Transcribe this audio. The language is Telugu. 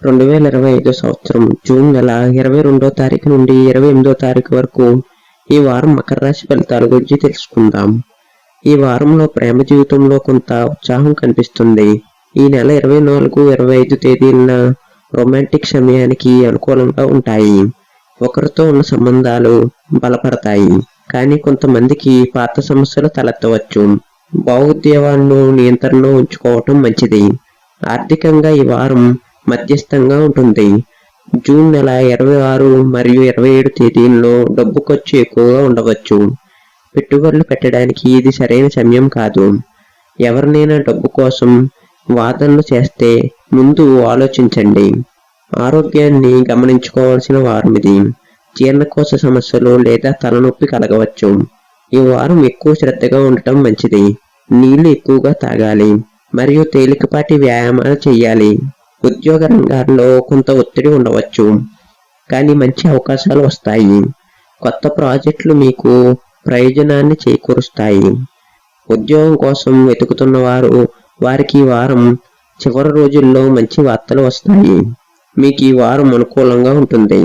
2025 సంవత్సరం జూన్ నెల 22వ తారీఖు నుండి 28వ తారీఖు వరకు ఈ వారం మకర రాశి ఫలితాల గురించి తెలుసుకుందాం. ఈ వారంలో ప్రేమ జీవితంలో కొంత ఉత్సాహం కనిపిస్తుంది. ఈ నెల 24, 25 తేదీలన రొమాంటిక్ సమయానికి అనుకూలంగా ఉంటాయి. ఒకరితో ఉన్న సంబంధాలు బలపడతాయి, కానీ కొంతమందికి పాత సమస్యలు తలెత్తవచ్చు. భావోద్వేగాలను నియంత్రణలో ఉంచుకోవటం మంచిది. ఆర్థికంగా ఈ వారం మధ్యస్థంగా ఉంటుంది. జూన్ నెల 26 మరియు 27 తేదీల్లో డబ్బు ఖర్చు ఎక్కువగా ఉండవచ్చు. పెట్టుబడులు పెట్టడానికి ఇది సరైన సమయం కాదు. ఎవరినైనా డబ్బు కోసం వాదనలు చేస్తే ముందు ఆలోచించండి. ఆరోగ్యాన్ని గమనించుకోవాల్సిన వారం ఇది. జీర్ణకోశ సమస్యలు లేదా తలనొప్పి కలగవచ్చు. ఈ వారం ఎక్కువ శ్రద్ధగా ఉండటం మంచిది. నీళ్లు ఎక్కువగా తాగాలి మరియు తేలికపాటి వ్యాయామాలు చేయాలి. ఉద్యోగ రంగాల్లో కొంత ఒత్తిడి ఉండవచ్చు, కానీ మంచి అవకాశాలు వస్తాయి. కొత్త ప్రాజెక్టులు మీకు ప్రయోజనాన్ని చేకూరుస్తాయి. ఉద్యోగం కోసం వెతుకుతున్న వారికి ఈ వారం చివరి రోజుల్లో మంచి వార్తలు వస్తాయి. మీకు ఈ వారం అనుకూలంగా ఉంటుంది.